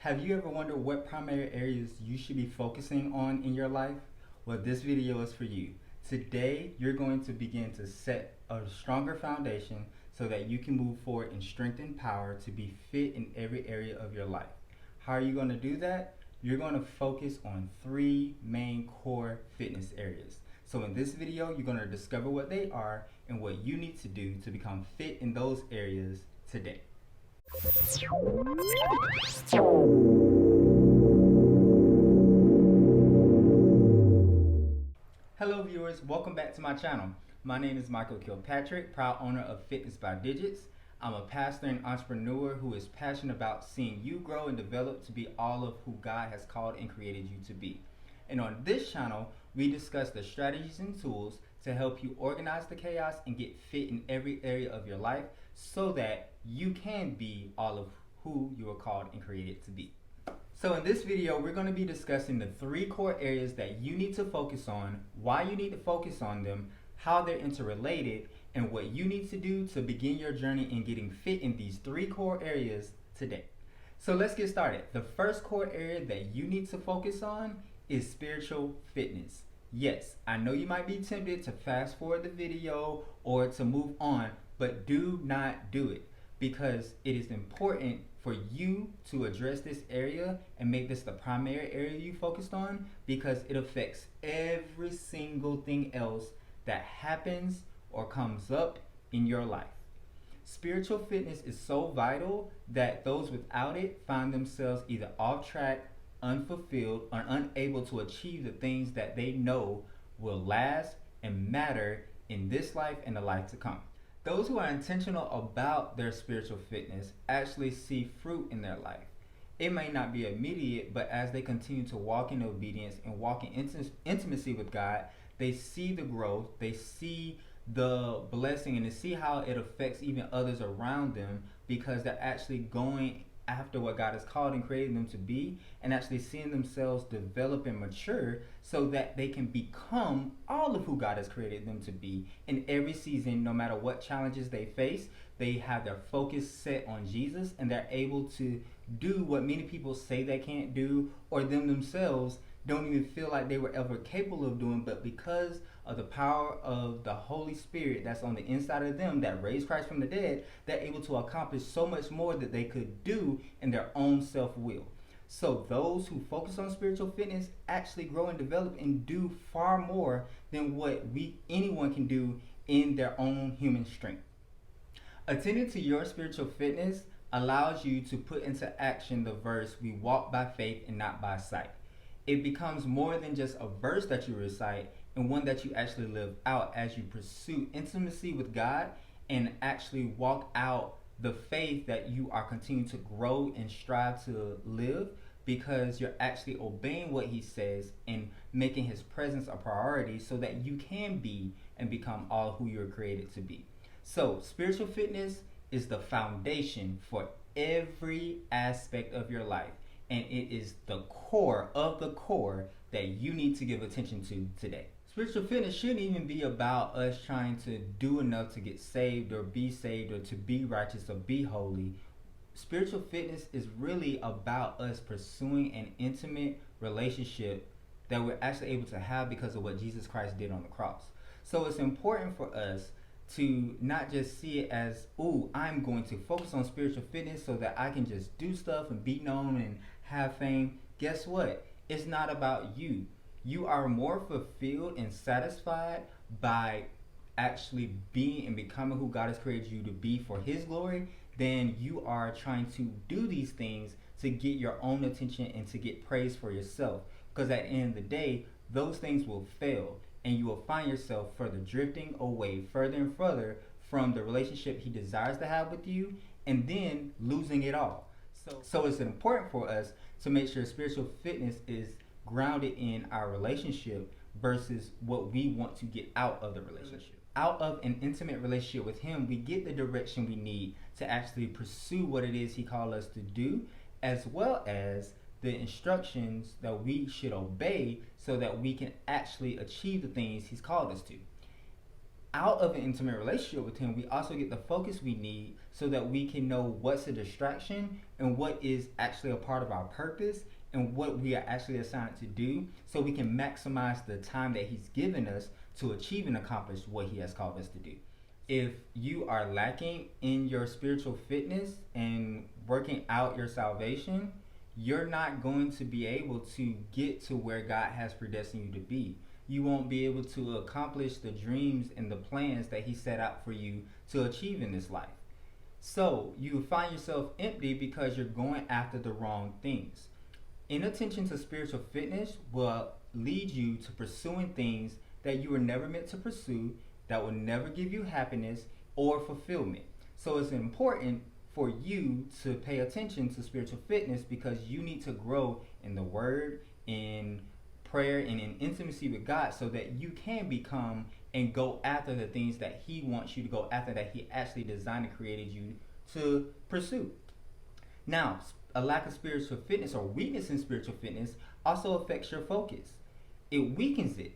Have you ever wondered what primary areas you should be focusing on in your life? Well, this video is for you. Today, you're going to begin to set a stronger foundation so that you can move forward in strength and power to be fit in every area of your life. How are you going to do that? You're going to focus on three main core fitness areas. So in this video, you're going to discover what they are and what you need to do to become fit in those areas today. Hello viewers, welcome back to my channel. My name is Michael Kilpatrick, proud owner of Fitness by Digits. I'm a pastor and entrepreneur who is passionate about seeing you grow and develop to be all of who God has called and created you to be. And on this channel, we discuss the strategies and tools to help you organize the chaos and get fit in every area of your life so that you can be all of who you are called and created to be. So in this video, we're going to be discussing the three core areas that you need to focus on, why you need to focus on them, how they're interrelated, and what you need to do to begin your journey in getting fit in these three core areas today. So let's get started. The first core area that you need to focus on is spiritual fitness. Yes, I know you might be tempted to fast forward the video or to move on, but do not do it because it is important for you to address this area and make this the primary area you focused on because it affects every single thing else that happens or comes up in your life. Spiritual fitness is so vital that those without it find themselves either off track, unfulfilled, or unable to achieve the things that they know will last and matter in this life and the life to come. Those who are intentional about their spiritual fitness actually see fruit in their life. It may not be immediate, but as they continue to walk in obedience and walk in intimacy with God, they see the growth, they see the blessing, and they see how it affects even others around them because they're actually going after what God has called and created them to be and actually seeing themselves develop and mature so that they can become all of who God has created them to be in every season. No matter what challenges they face, they have their focus set on Jesus and they're able to do what many people say they can't do or them themselves don't even feel like they were ever capable of doing, but because of the power of the Holy Spirit that's on the inside of them that raised Christ from the dead, they're able to accomplish so much more that they could do in their own self-will. So those who focus on spiritual fitness actually grow and develop and do far more than what anyone can do in their own human strength. Attending to your spiritual fitness allows you to put into action the verse, "We walk by faith and not by sight." It becomes more than just a verse that you recite and one that you actually live out as you pursue intimacy with God and actually walk out the faith that you are continuing to grow and strive to live because you're actually obeying what he says and making his presence a priority so that you can be and become all who you're created to be. So spiritual fitness is the foundation for every aspect of your life. And it is the core of the core that you need to give attention to today. Spiritual fitness shouldn't even be about us trying to do enough to get saved or to be righteous or be holy. Spiritual fitness is really about us pursuing an intimate relationship that we're actually able to have because of what Jesus Christ did on the cross. So it's important for us to not just see it as, ooh, I'm going to focus on spiritual fitness so that I can just do stuff and be known and have fame. Guess what? It's not about you. You are more fulfilled and satisfied by actually being and becoming who God has created you to be for his glory than you are trying to do these things to get your own attention and to get praise for yourself. Because at the end of the day, those things will fail and you will find yourself further drifting away further and further from the relationship he desires to have with you and then losing it all. So it's important for us to make sure spiritual fitness is grounded in our relationship versus what we want to get out of the relationship. Out of an intimate relationship with him, we get the direction we need to actually pursue what it is he called us to do, as well as the instructions that we should obey so that we can actually achieve the things he's called us to. out of an intimate relationship with Him, we also get the focus we need so that we can know what's a distraction and what is actually a part of our purpose and what we are actually assigned to do, so we can maximize the time that He's given us to achieve and accomplish what He has called us to do. If you are lacking in your spiritual fitness and working out your salvation, you're not going to be able to get to where God has predestined you to be. You won't be able to accomplish the dreams and the plans that He set out for you to achieve in this life. So you find yourself empty because you're going after the wrong things. Inattention to spiritual fitness will lead you to pursuing things that you were never meant to pursue, that will never give you happiness or fulfillment. So it's important for you to pay attention to spiritual fitness, because you need to grow in the Word, in prayer, and in intimacy with God, so that you can become and go after the things that He wants you to go after, that He actually designed and created you to pursue. Now, a lack of spiritual fitness or weakness in spiritual fitness also affects your focus. It weakens it.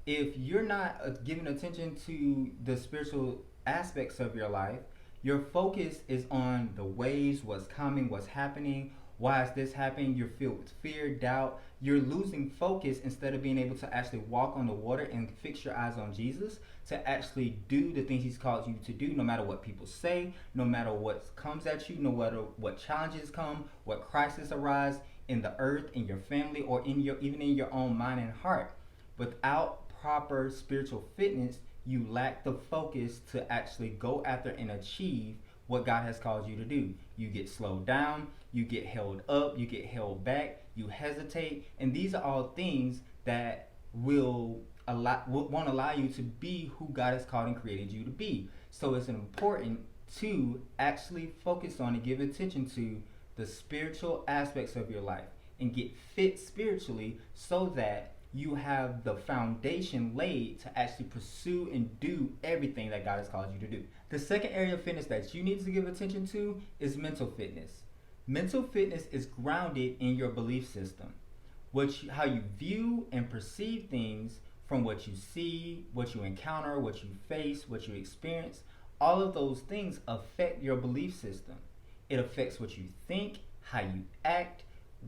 If you're not giving attention to the spiritual aspects of your life, your focus is on the waves, what's coming, what's happening, why is this happening? You're filled with fear, doubt. You're losing focus instead of being able to actually walk on the water and fix your eyes on Jesus, to actually do the things He's called you to do, no matter what people say, no matter what comes at you, no matter what challenges come, what crises arise in the earth, in your family, or even in your own mind and heart. Without proper spiritual fitness, you lack the focus to actually go after and achieve what God has called you to do. You get slowed down, you get held up, you get held back, you hesitate, and these are all things that won't allow you to be who God has called and created you to be. So it's important to actually focus on and give attention to the spiritual aspects of your life and get fit spiritually, so that you have the foundation laid to actually pursue and do everything that God has called you to do. The second area of fitness that you need to give attention to is mental fitness. Mental fitness is grounded in your belief system, how you view and perceive things from what you see, what you encounter, what you face, what you experience. All of those things affect your belief system. It affects what you think, how you act,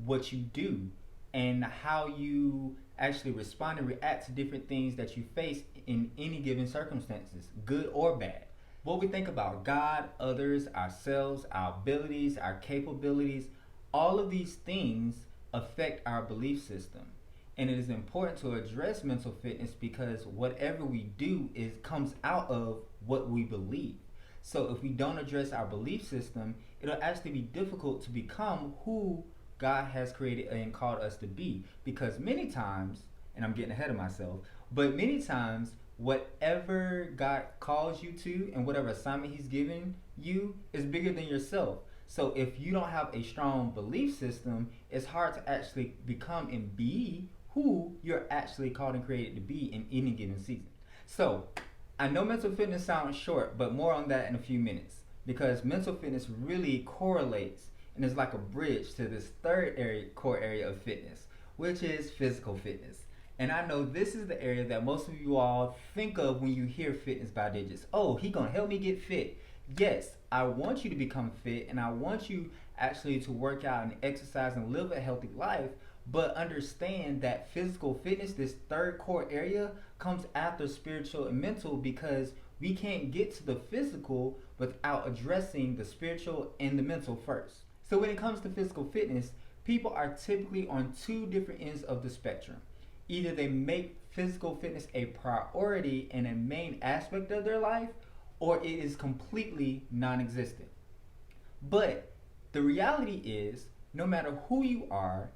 what you do, and how you actually respond and react to different things that you face in any given circumstances, good or bad. What we think about God, others, ourselves, our abilities, our capabilities, all of these things affect our belief system. And it is important to address mental fitness, because whatever we do comes out of what we believe. So if we don't address our belief system, it'll actually be difficult to become who God has created and called us to be. Because many times, and I'm getting ahead of myself, but many times whatever God calls you to and whatever assignment He's given you is bigger than yourself. So if you don't have a strong belief system, it's hard to actually become and be who you're actually called and created to be in any given season. So I know mental fitness sounds short, but more on that in a few minutes, because mental fitness really correlates and is like a bridge to this third core area of fitness, which is physical fitness. And I know this is the area that most of you all think of when you hear Fitness by Digits. Oh, he gonna help me get fit. Yes, I want you to become fit, and I want you actually to work out and exercise and live a healthy life, but understand that physical fitness, this third core area, comes after spiritual and mental, because we can't get to the physical without addressing the spiritual and the mental first. So when it comes to physical fitness, people are typically on two different ends of the spectrum. Either they make physical fitness a priority and a main aspect of their life, or it is completely non-existent. But the reality is, no matter who you are,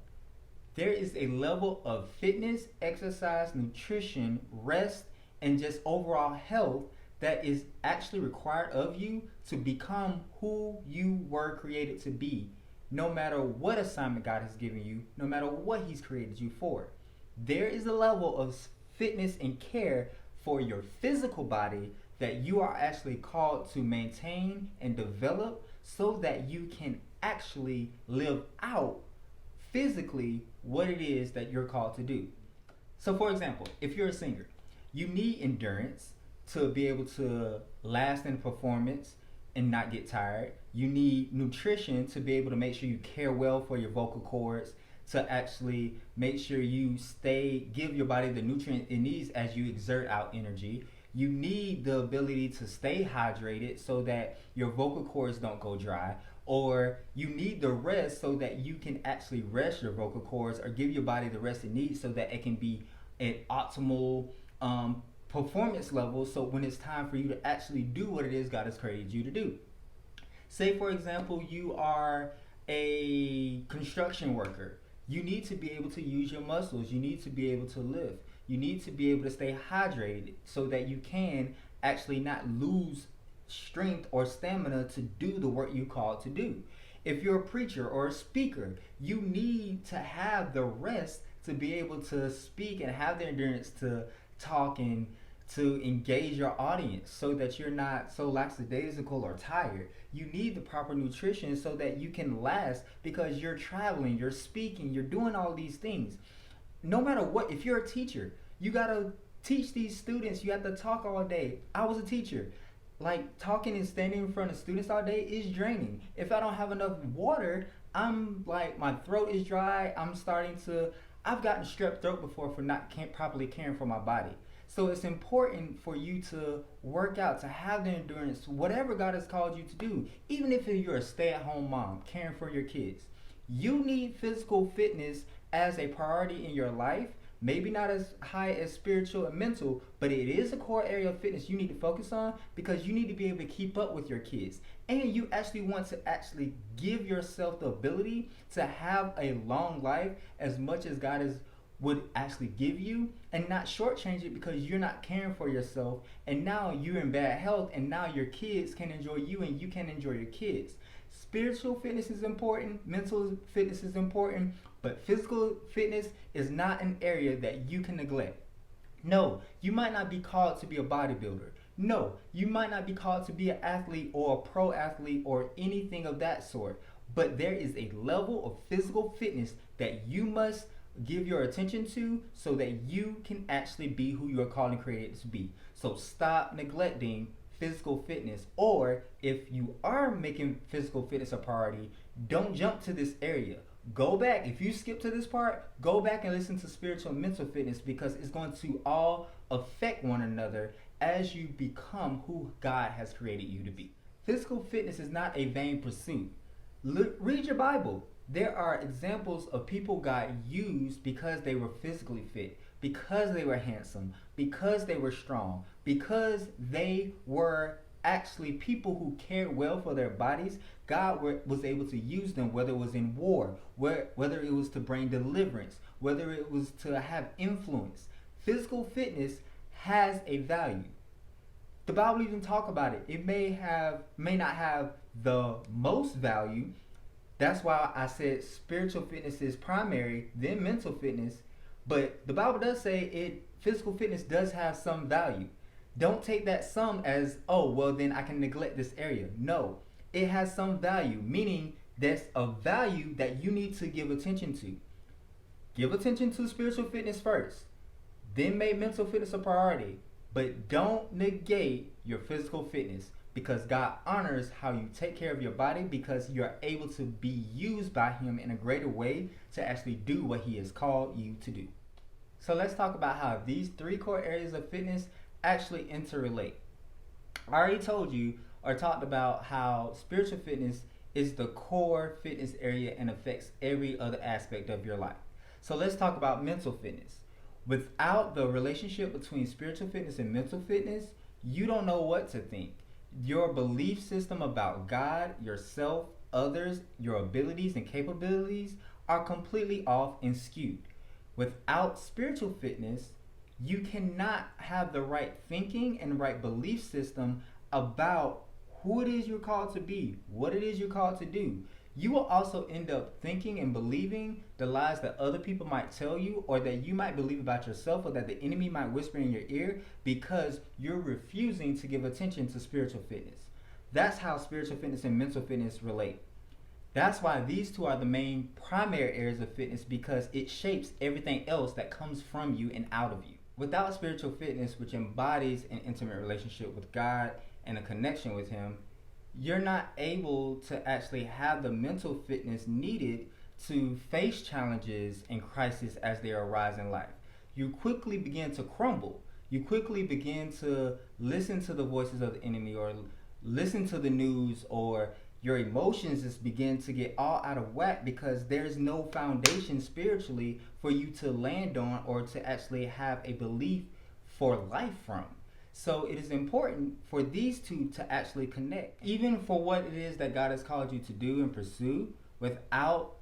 there is a level of fitness, exercise, nutrition, rest, and just overall health that is actually required of you to become who you were created to be, no matter what assignment God has given you, no matter what He's created you for. There is a level of fitness and care for your physical body that you are actually called to maintain and develop, so that you can actually live out physically what it is that you're called to do. So for example, if you're a singer, you need endurance to be able to last in performance and not get tired. You need nutrition to be able to make sure you care well for your vocal cords, to actually make sure you give your body the nutrient it needs as you exert out energy. You need the ability to stay hydrated so that your vocal cords don't go dry, or you need the rest so that you can actually rest your vocal cords or give your body the rest it needs so that it can be at optimal performance level, so when it's time for you to actually do what it is God has created you to do. Say, for example, you are a construction worker. You need to be able to use your muscles. You need to be able to lift. You need to be able to stay hydrated so that you can actually not lose strength or stamina to do the work you called to do. If you're a preacher or a speaker, you need to have the rest to be able to speak and have the endurance to talk and to engage your audience so that you're not so lackadaisical or tired. You need the proper nutrition so that you can last, because you're traveling, you're speaking, you're doing all these things. No matter what, if you're a teacher, you gotta teach these students, you have to talk all day. I was a teacher. Like, talking and standing in front of students all day is draining. If I don't have enough water, I'm like, my throat is dry. I've gotten strep throat before for not properly caring for my body. So it's important for you to work out, to have the endurance, whatever God has called you to do. Even if you're a stay-at-home mom, caring for your kids, you need physical fitness as a priority in your life. Maybe not as high as spiritual and mental, but it is a core area of fitness you need to focus on, because you need to be able to keep up with your kids. And you actually want to actually give yourself the ability to have a long life as much as God would actually give you, and not shortchange it because you're not caring for yourself, and now you're in bad health, and now your kids can enjoy you and you can enjoy your kids. Spiritual fitness is important, mental fitness is important, but physical fitness is not an area that you can neglect. No, you might not be called to be a bodybuilder. No, you might not be called to be an athlete or a pro athlete or anything of that sort, but there is a level of physical fitness that you must give your attention to so that you can actually be who you are called and created to be. So stop neglecting physical fitness, or if you are making physical fitness a priority, don't jump to this area. Go back. If you skip to this part, go back and listen to spiritual and mental fitness, because it's going to all affect one another as you become who God has created you to be. Physical fitness is not a vain pursuit. Read your Bible. There are examples of people God used because they were physically fit, because they were handsome, because they were strong, because they were actually people who cared well for their bodies. God was able to use them, whether it was in war, whether it was to bring deliverance, whether it was to have influence. Physical fitness has a value. The Bible even talk about it. It may not have the most value. That's why I said spiritual fitness is primary, then mental fitness. But the Bible does say physical fitness does have some value. Don't take that some as, oh, well, then I can neglect this area. No, it has some value, meaning there's a value that you need to give attention to. Give attention to spiritual fitness first, then make mental fitness a priority. But don't negate your physical fitness, because God honors how you take care of your body, because you're able to be used by Him in a greater way to actually do what He has called you to do. So let's talk about how these three core areas of fitness actually interrelate. I already told you or talked about how spiritual fitness is the core fitness area and affects every other aspect of your life. So let's talk about mental fitness. Without the relationship between spiritual fitness and mental fitness, you don't know what to think. Your belief system about God, yourself, others, your abilities and capabilities are completely off and skewed. Without spiritual fitness, you cannot have the right thinking and right belief system about who it is you're called to be, what it is you're called to do. You will also end up thinking and believing the lies that other people might tell you, or that you might believe about yourself, or that the enemy might whisper in your ear, because you're refusing to give attention to spiritual fitness. That's how spiritual fitness and mental fitness relate. That's why these two are the main primary areas of fitness, because it shapes everything else that comes from you and out of you. Without spiritual fitness, which embodies an intimate relationship with God and a connection with Him, you're not able to actually have the mental fitness needed to face challenges and crises as they arise in life. You quickly begin to crumble. You quickly begin to listen to the voices of the enemy, or listen to the news, or your emotions just begin to get all out of whack because there's no foundation spiritually for you to land on or to actually have a belief for life from. So it is important for these two to actually connect. Even for what it is that God has called you to do and pursue, without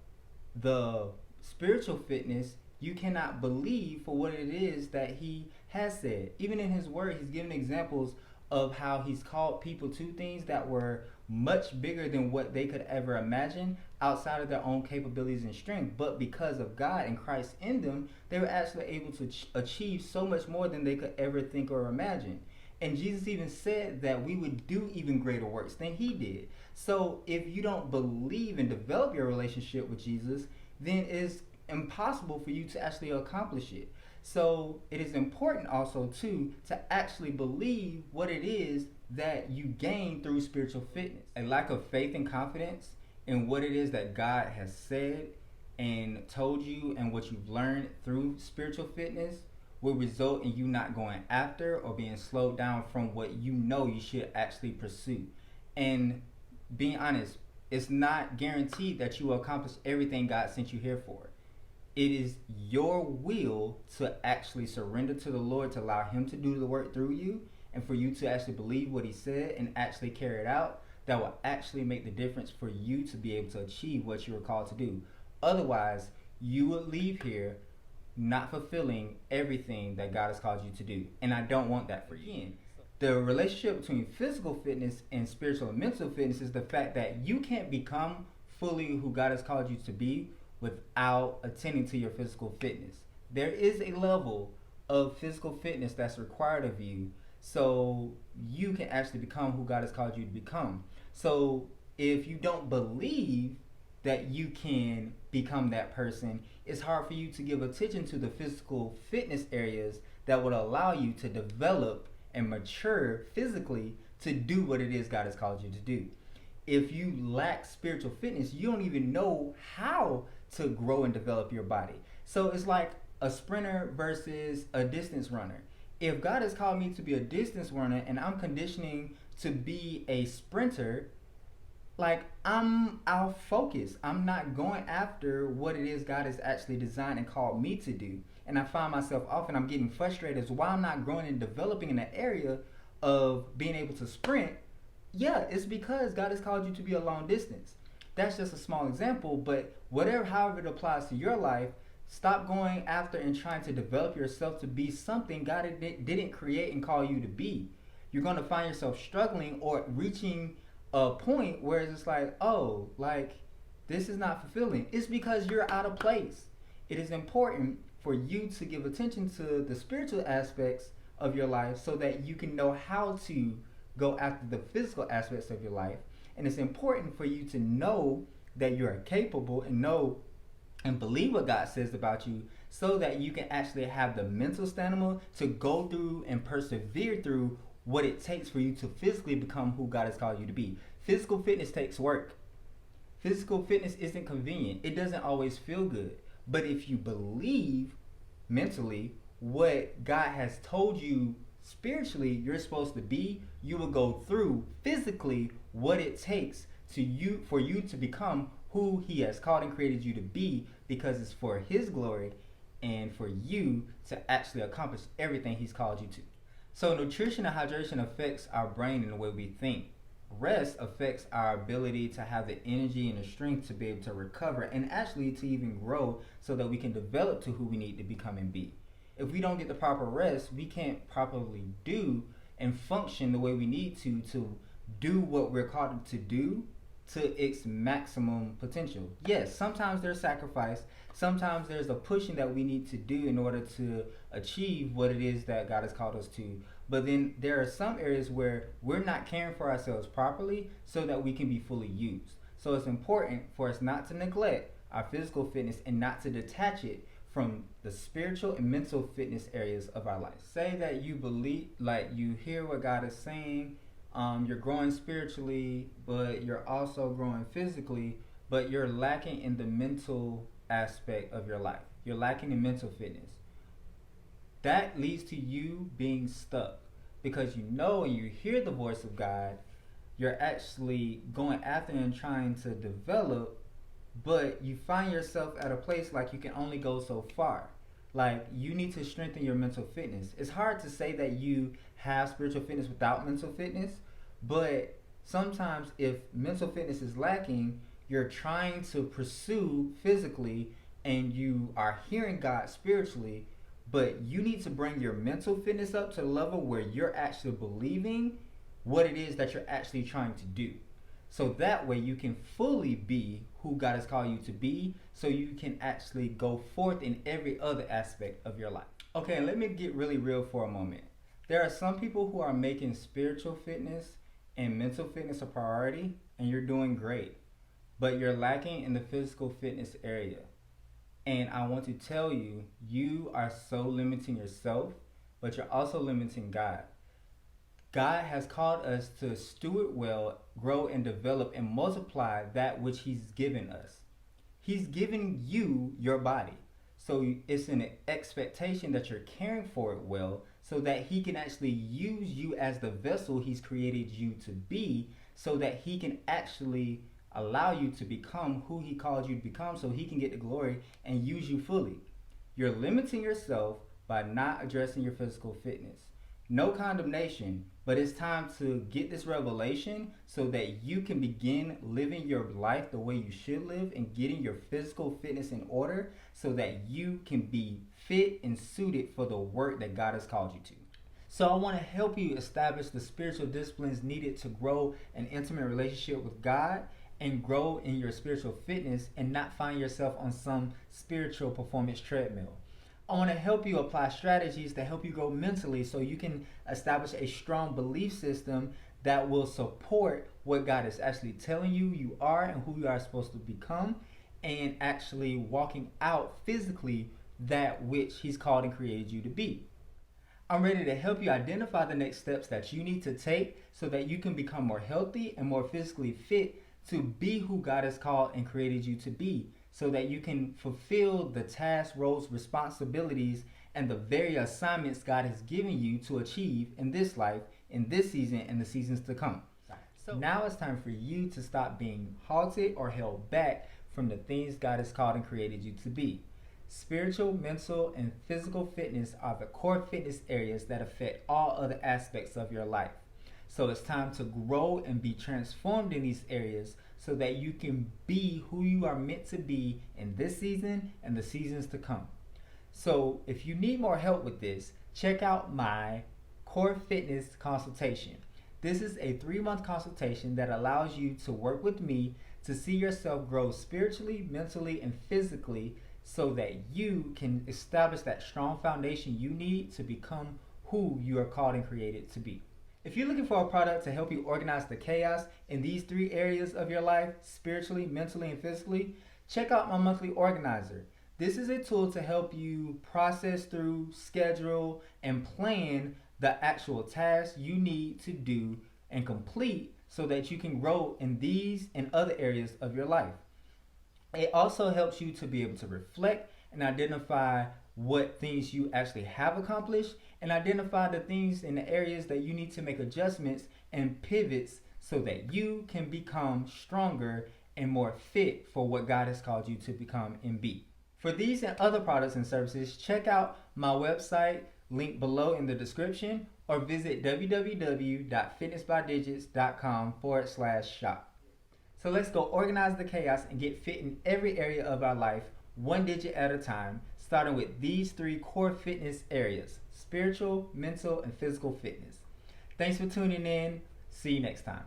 the spiritual fitness, you cannot believe for what it is that He has said. Even in His Word, He's given examples of how He's called people to things that were much bigger than what they could ever imagine outside of their own capabilities and strength. But because of God and Christ in them, they were actually able to achieve so much more than they could ever think or imagine. And Jesus even said that we would do even greater works than He did. So if you don't believe and develop your relationship with Jesus, then it's impossible for you to actually accomplish it. So it is important also too to actually believe what it is that you gain through spiritual fitness. A lack of faith and confidence in what it is that God has said and told you and what you've learned through spiritual fitness will result in you not going after or being slowed down from what you know you should actually pursue. And being honest, it's not guaranteed that you will accomplish everything God sent you here for. It is your will to actually surrender to the Lord, to allow Him to do the work through you, and for you to actually believe what He said and actually carry it out. That will actually make the difference for you to be able to achieve what you were called to do. Otherwise, you would leave here not fulfilling everything that God has called you to do. And I don't want that for you. Again, the relationship between physical fitness and spiritual and mental fitness is the fact that you can't become fully who God has called you to be without attending to your physical fitness. There is a level of physical fitness that's required of you so you can actually become who God has called you to become. So if you don't believe that you can become that person, it's hard for you to give attention to the physical fitness areas that would allow you to develop and mature physically to do what it is God has called you to do. If you lack spiritual fitness, you don't even know how to grow and develop your body. So it's like a sprinter versus a distance runner. If God has called me to be a distance runner and I'm conditioning to be a sprinter, like I'm out focused. I'm not going after what it is God has actually designed and called me to do. And I find myself often I'm getting frustrated as why I'm not growing and developing in the area of being able to sprint. Yeah, it's because God has called you to be a long distance. That's just a small example, but however it applies to your life, stop going after and trying to develop yourself to be something God didn't create and call you to be. You're going to find yourself struggling or reaching a point where it's like, oh, like this is not fulfilling. It's because you're out of place. It is important for you to give attention to the spiritual aspects of your life so that you can know how to go after the physical aspects of your life. And it's important for you to know that you are capable and know and believe what God says about you so that you can actually have the mental stamina to go through and persevere through what it takes for you to physically become who God has called you to be. Physical fitness takes work. Physical fitness isn't convenient. It doesn't always feel good. But if you believe mentally what God has told you spiritually you're supposed to be, you will go through physically what it takes for you to become who He has called and created you to be, because it's for His glory and for you to actually accomplish everything He's called you to. So nutrition and hydration affects our brain in the way we think. Rest affects our ability to have the energy and the strength to be able to recover and actually to even grow so that we can develop to who we need to become and be. If we don't get the proper rest, we can't properly do and function the way we need to do what we're called to do to its maximum potential. Yes, sometimes there's sacrifice. Sometimes there's a pushing that we need to do in order to achieve what it is that God has called us to. But then there are some areas where we're not caring for ourselves properly so that we can be fully used. So it's important for us not to neglect our physical fitness and not to detach it from the spiritual and mental fitness areas of our life. Say that you believe, like you hear what God is saying, you're growing spiritually, but you're also growing physically, but you're lacking in the mental aspect of your life. You're lacking in mental fitness. That leads to you being stuck because you know and you hear the voice of God, you're actually going after and trying to develop, but you find yourself at a place like you can only go so far. Like you need to strengthen your mental fitness. It's hard to say that you have spiritual fitness without mental fitness, but sometimes if mental fitness is lacking, you're trying to pursue physically and you are hearing God spiritually, but you need to bring your mental fitness up to the level where you're actually believing what it is that you're actually trying to do. So that way you can fully be who God has called you to be, so you can actually go forth in every other aspect of your life. Okay, and let me get really real for a moment. There are some people who are making spiritual fitness and mental fitness a priority, and you're doing great, but you're lacking in the physical fitness area. And I want to tell you, you are so limiting yourself, but you're also limiting God. God has called us to steward well, grow and develop and multiply that which He's given us. He's given you your body. So it's an expectation that you're caring for it well so that He can actually use you as the vessel He's created you to be, so that He can actually allow you to become who He called you to become, so He can get the glory and use you fully. You're limiting yourself by not addressing your physical fitness. No condemnation, but it's time to get this revelation so that you can begin living your life the way you should live and getting your physical fitness in order so that you can be fit and suited for the work that God has called you to. So I want to help you establish the spiritual disciplines needed to grow an intimate relationship with God and grow in your spiritual fitness and not find yourself on some spiritual performance treadmill. I want to help you apply strategies to help you grow mentally so you can establish a strong belief system that will support what God is actually telling you you are and who you are supposed to become, and actually walking out physically that which He's called and created you to be. I'm ready to help you identify the next steps that you need to take so that you can become more healthy and more physically fit to be who God has called and created you to be, so that you can fulfill the tasks, roles, responsibilities, and the very assignments God has given you to achieve in this life, in this season, and the seasons to come. So now it's time for you to stop being halted or held back from the things God has called and created you to be. Spiritual, mental, and physical fitness are the core fitness areas that affect all other aspects of your life. So it's time to grow and be transformed in these areas so that you can be who you are meant to be in this season and the seasons to come. So if you need more help with this, check out my Core Fitness consultation. This is a 3-month consultation that allows you to work with me to see yourself grow spiritually, mentally, and physically so that you can establish that strong foundation you need to become who you are called and created to be. If you're looking for a product to help you organize the chaos in these 3 areas of your life, spiritually, mentally, and physically, check out my monthly organizer. This is a tool to help you process through, schedule, and plan the actual tasks you need to do and complete so that you can grow in these and other areas of your life. It also helps you to be able to reflect and identify what things you actually have accomplished and identify the things in the areas that you need to make adjustments and pivots so that you can become stronger and more fit for what God has called you to become and be. For these and other products and services, check out my website, link below in the description, or visit www.fitnessbydigits.com/shop. So let's go organize the chaos and get fit in every area of our life, one digit at a time, starting with these 3 core fitness areas: spiritual, mental, and physical fitness. Thanks for tuning in. See you next time.